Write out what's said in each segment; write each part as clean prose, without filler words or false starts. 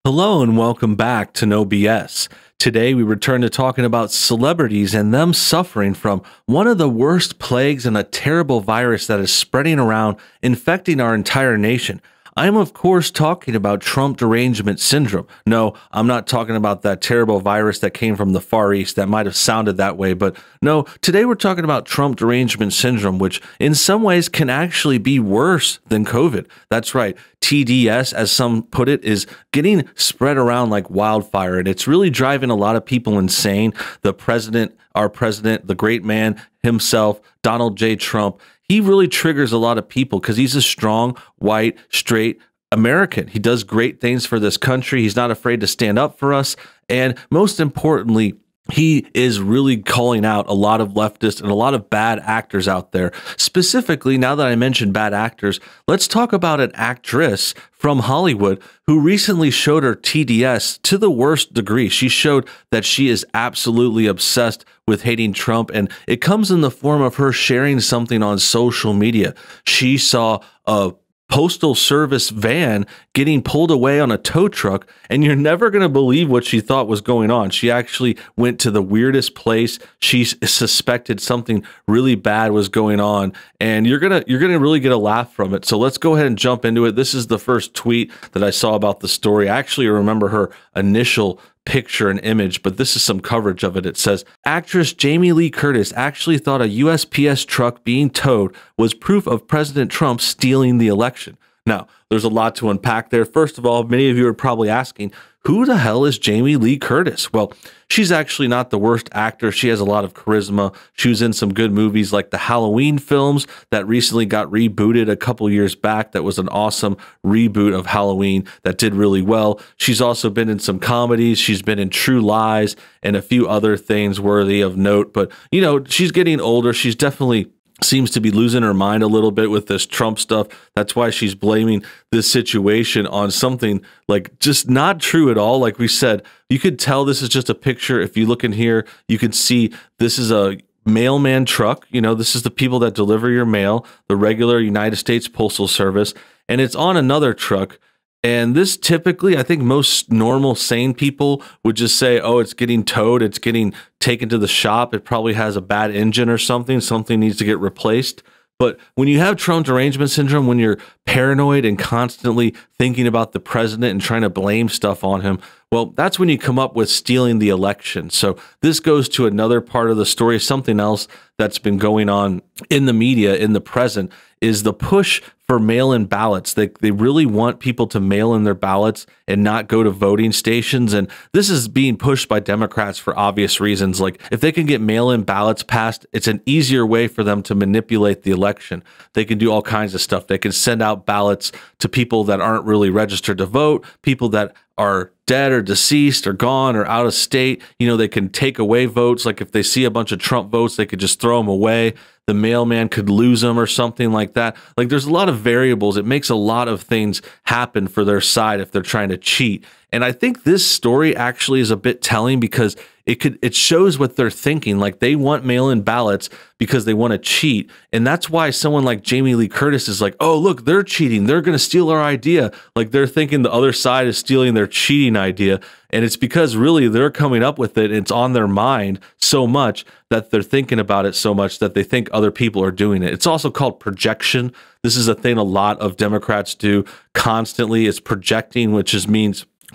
Hello and welcome back to NoBS. Today we return to talking about celebrities and them suffering from one of the worst plagues and a terrible virus that is spreading around, infecting our entire nation. I am, of course, talking about Trump derangement syndrome. No, I'm not talking about that terrible virus that came from the Far East that might have sounded that way, but no, today we're talking about Trump derangement syndrome, which in some ways can actually be worse than COVID. That's right. TDS, as some put it, is getting spread around like wildfire, and it's really driving a lot of people insane. The president, our president, the great man himself, Donald J. Trump, he really triggers a lot of people because he's a strong, white, straight American. He does great things for this country. He's not afraid to stand up for us. And most importantly, he is really calling out a lot of leftists and a lot of bad actors out there. Specifically, now that I mentioned bad actors, let's talk about an actress from Hollywood who recently showed her TDS to the worst degree. She showed that she is absolutely obsessed with hating Trump, and it comes in the form of her sharing something on social media. She saw a Postal Service van getting pulled away on a tow truck, and you're never going to believe what she thought was going on. She actually went to the weirdest place. She suspected something really bad was going on, and you're gonna really get a laugh from it. So let's go ahead and jump into it. This is the first tweet that I saw about the story. I actually remember her initial picture and image, but this is some coverage of it. It says, actress Jamie Lee Curtis actually thought a USPS truck being towed was proof of President Trump stealing the election. Now, there's a lot to unpack there. First of all, many of you are probably asking, who the hell is Jamie Lee Curtis? Well, she's actually not the worst actor. She has a lot of charisma. She was in some good movies like the Halloween films that recently got rebooted a couple years back. That was an awesome reboot of Halloween that did really well. She's also been in some comedies. She's been in True Lies and a few other things worthy of note. But, you know, she's getting older. She's definitely seems to be losing her mind a little bit with this Trump stuff. That's why she's blaming this situation on something like just not true at all. Like we said, you could tell this is just a picture. If you look in here, you can see this is a mailman truck. You know, this is the people that deliver your mail, the regular United States Postal Service, and it's on another truck. And this typically, I think most normal, sane people would just say, oh, it's getting towed, it's getting taken to the shop, it probably has a bad engine or something needs to get replaced. But when you have Trump derangement syndrome, when you're paranoid and constantly thinking about the president and trying to blame stuff on him, well, that's when you come up with stealing the election. So this goes to another part of the story. Something else that's been going on in the media in the present is the push for mail-in ballots. They really want people to mail in their ballots and not go to voting stations. And this is being pushed by Democrats for obvious reasons. Like if they can get mail-in ballots passed, it's an easier way for them to manipulate the election. They can do all kinds of stuff. They can send out ballots to people that aren't really registered to vote, people that are dead or deceased or gone or out of state. You know, they can take away votes. Like if they see a bunch of Trump votes, they could just throw them away. The mailman could lose them or something like that. Like there's a lot of variables. It makes a lot of things happen for their side if they're trying to cheat. And I think this story actually is a bit telling because it shows what they're thinking. Like they want mail-in ballots because they want to cheat. And that's why someone like Jamie Lee Curtis is like, oh, look, they're cheating. They're going to steal our idea. Like they're thinking the other side is stealing their cheating idea. And it's because really they're coming up with it. And it's on their mind so much that they're thinking about it so much that they think other people are doing it. It's also called projection. This is a thing a lot of Democrats do constantly. It's projecting,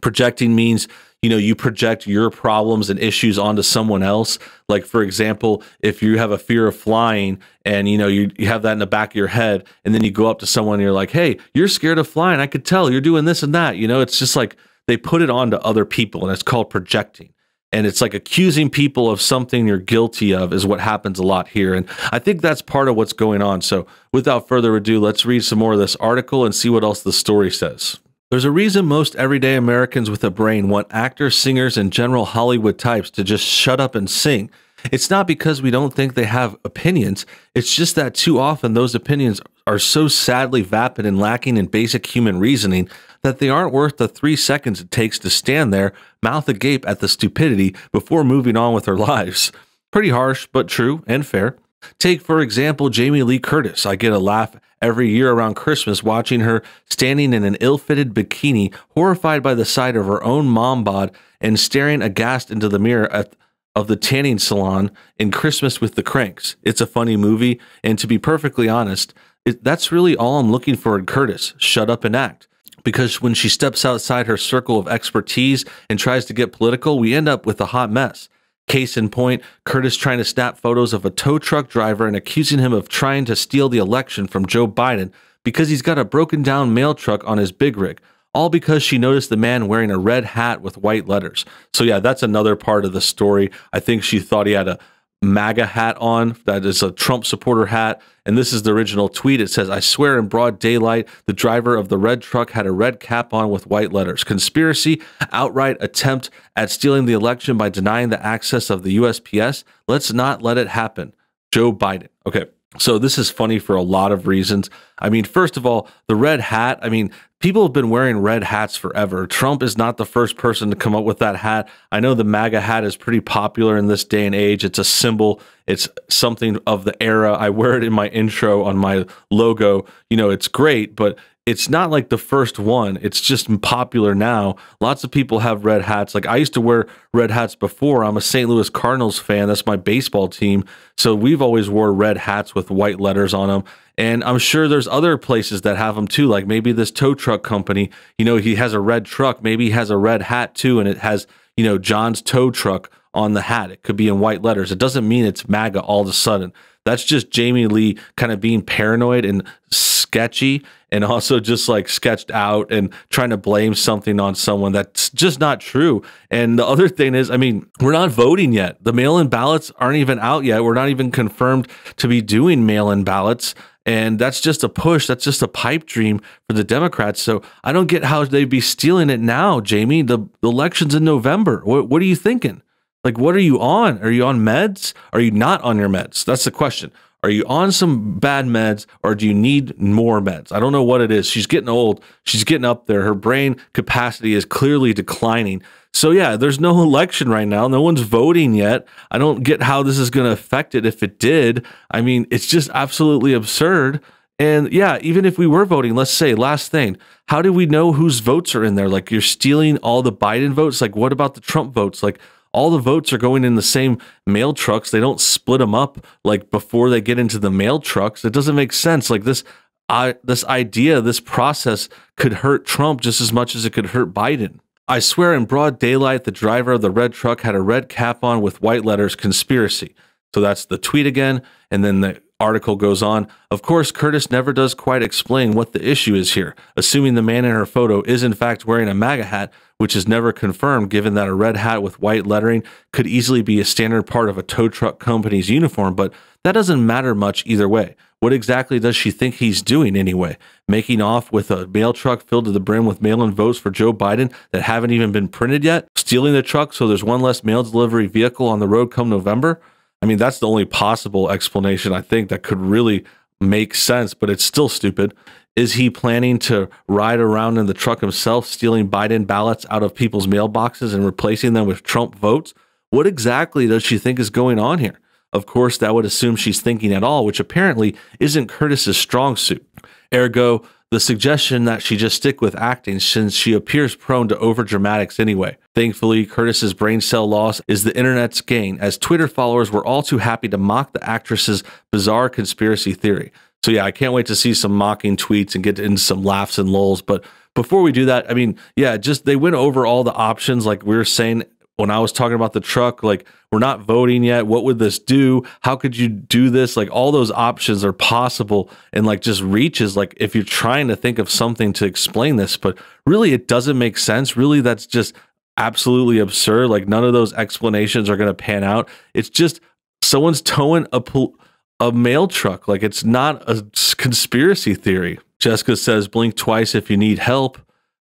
projecting means, you know, you project your problems and issues onto someone else. Like, for example, if you have a fear of flying and, you know, you have that in the back of your head and then you go up to someone and you're like, hey, you're scared of flying. I could tell you're doing this and that. You know, it's just like they put it onto other people and it's called projecting. And it's like accusing people of something you're guilty of is what happens a lot here. And I think that's part of what's going on. So without further ado, let's read some more of this article and see what else the story says. There's a reason most everyday Americans with a brain want actors, singers, and general Hollywood types to just shut up and sing. It's not because we don't think they have opinions. It's just that too often those opinions are so sadly vapid and lacking in basic human reasoning that they aren't worth the 3 seconds it takes to stand there, mouth agape at the stupidity before moving on with their lives. Pretty harsh, but true and fair. Take, for example, Jamie Lee Curtis. I get a laugh every year around Christmas watching her standing in an ill-fitted bikini, horrified by the sight of her own mom bod and staring aghast into the mirror of the tanning salon in Christmas with the Cranks. It's a funny movie, and to be perfectly honest, that's really all I'm looking for in Curtis. Shut up and act. Because when she steps outside her circle of expertise and tries to get political, we end up with a hot mess. Case in point, Curtis trying to snap photos of a tow truck driver and accusing him of trying to steal the election from Joe Biden because he's got a broken down mail truck on his big rig, all because she noticed the man wearing a red hat with white letters. So yeah, that's another part of the story. I think she thought he had a MAGA hat on. That is a Trump supporter hat. And this is the original tweet. It says, "I swear in broad daylight, the driver of the red truck had a red cap on with white letters. Conspiracy, outright attempt at stealing the election by denying the access of the USPS. Let's not let it happen. Joe Biden." Okay. So this is funny for a lot of reasons. I mean, first of all, the red hat, I mean, people have been wearing red hats forever. Trump is not the first person to come up with that hat. I know the MAGA hat is pretty popular in this day and age. It's a symbol. It's something of the era. I wear it in my intro on my logo. You know, it's great, but it's not like the first one. It's just popular now. Lots of people have red hats. Like I used to wear red hats before. I'm a St. Louis Cardinals fan. That's my baseball team. So we've always wore red hats with white letters on them. And I'm sure there's other places that have them too. Like maybe this tow truck company, you know, he has a red truck. Maybe he has a red hat too. And it has, you know, John's tow truck on the hat. It could be in white letters. It doesn't mean it's MAGA all of a sudden. That's just Jamie Lee kind of being paranoid and sketchy, and also just like sketched out and trying to blame something on someone that's just not true. And the other thing is, I mean, we're not voting yet. The mail-in ballots aren't even out yet. We're not even confirmed to be doing mail-in ballots. And that's just a push. That's just a pipe dream for the Democrats. So I don't get how they'd be stealing it now, Jamie. The election's in November. What are you thinking? Like, what are you on? Are you on meds? Are you not on your meds? That's the question. Are you on some bad meds, or do you need more meds? I don't know what it is. She's getting old. She's getting up there. Her brain capacity is clearly declining. So yeah, there's no election right now. No one's voting yet. I don't get how this is going to affect it if it did. I mean, it's just absolutely absurd. And yeah, even if we were voting, let's say, last thing, how do we know whose votes are in there? Like, you're stealing all the Biden votes. Like, what about the Trump votes? Like, all the votes are going in the same mail trucks. They don't split them up like before they get into the mail trucks. It doesn't make sense. Like this idea, this process could hurt Trump just as much as it could hurt Biden. "I swear in broad daylight, the driver of the red truck had a red cap on with white letters, conspiracy." So that's the tweet again. And then the article goes on. Of course, Curtis never does quite explain what the issue is here, assuming the man in her photo is in fact wearing a MAGA hat, which is never confirmed, given that a red hat with white lettering could easily be a standard part of a tow truck company's uniform, but that doesn't matter much either way. What exactly does she think he's doing anyway? Making off with a mail truck filled to the brim with mail-in votes for Joe Biden that haven't even been printed yet? Stealing the truck so there's one less mail delivery vehicle on the road come November? I mean, that's the only possible explanation I think that could really make sense, but it's still stupid. Is he planning to ride around in the truck himself, stealing Biden ballots out of people's mailboxes and replacing them with Trump votes? What exactly does she think is going on here? Of course, that would assume she's thinking at all, which apparently isn't Curtis's strong suit. Ergo, the suggestion that she just stick with acting, since she appears prone to overdramatics anyway. Thankfully, Curtis's brain cell loss is the internet's gain, as Twitter followers were all too happy to mock the actress's bizarre conspiracy theory. So yeah, I can't wait to see some mocking tweets and get into some laughs and lulls. But before we do that, I mean, yeah, just they went over all the options like we were saying when I was talking about the truck, like, we're not voting yet. What would this do? How could you do this? Like, all those options are possible, and like just reaches, like if you're trying to think of something to explain this, but really it doesn't make sense. Really, that's just absolutely absurd. Like, none of those explanations are going to pan out. It's just someone's towing a mail truck. Like, it's not a conspiracy theory. Jessica says, blink twice if you need help.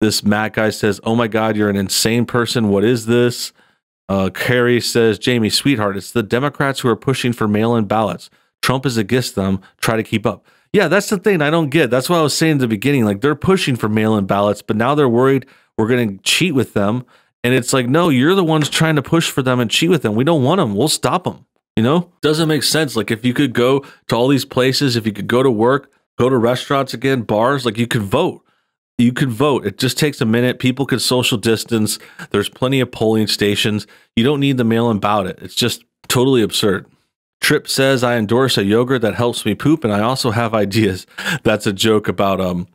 This Matt guy says, oh my God, you're an insane person. What is this? Carrie says, Jamie, sweetheart, it's the Democrats who are pushing for mail-in ballots. Trump is against them. Try to keep up. Yeah, that's the thing I don't get. That's what I was saying at the beginning. Like, they're pushing for mail-in ballots, but now they're worried we're going to cheat with them. And it's like, no, you're the ones trying to push for them and cheat with them. We don't want them. We'll stop them. You know, doesn't make sense. Like if you could go to all these places, if you could go to work, go to restaurants again, bars, like you could vote. You could vote. It just takes a minute. People could social distance. There's plenty of polling stations. You don't need the mail-in ballot. It's just totally absurd. Trip says, I endorse a yogurt that helps me poop, and I also have ideas. That's a joke about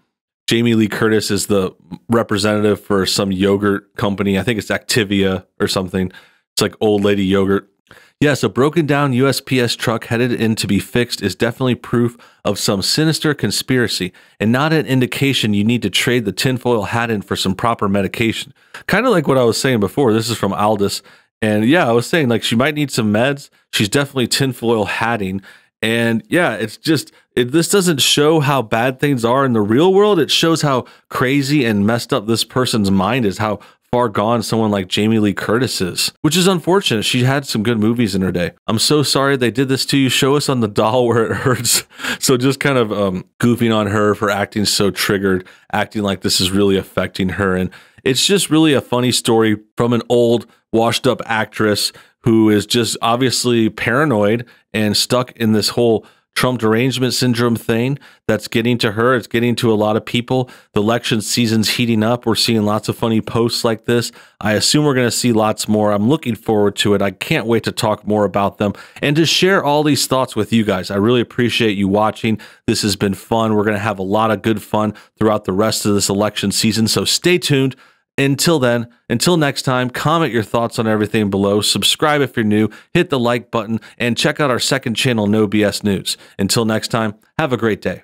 Jamie Lee Curtis is the representative for some yogurt company. I think it's Activia or something. It's like old lady yogurt. Yes, a broken down USPS truck headed in to be fixed is definitely proof of some sinister conspiracy and not an indication you need to trade the tinfoil hat in for some proper medication. Kind of like what I was saying before. This is from Aldous. And yeah, I was saying like she might need some meds. She's definitely tinfoil hatting. And yeah, it's just, this doesn't show how bad things are in the real world. It shows how crazy and messed up this person's mind is, how far gone someone like Jamie Lee Curtis is, which is unfortunate. She had some good movies in her day. I'm so sorry they did this to you. Show us on the doll where it hurts. So just kind of goofing on her for acting so triggered, acting like this is really affecting her. And it's just really a funny story from an old washed up actress who is just obviously paranoid and stuck in this whole Trump derangement syndrome thing that's getting to her. It's getting to a lot of people. The election season's heating up. We're seeing lots of funny posts like this. I assume we're going to see lots more. I'm looking forward to it. I can't wait to talk more about them and to share all these thoughts with you guys. I really appreciate you watching. This has been fun. We're going to have a lot of good fun throughout the rest of this election season. So stay tuned. Until then, until next time, comment your thoughts on everything below, subscribe if you're new, hit the like button, and check out our second channel, NoBS News. Until next time, have a great day.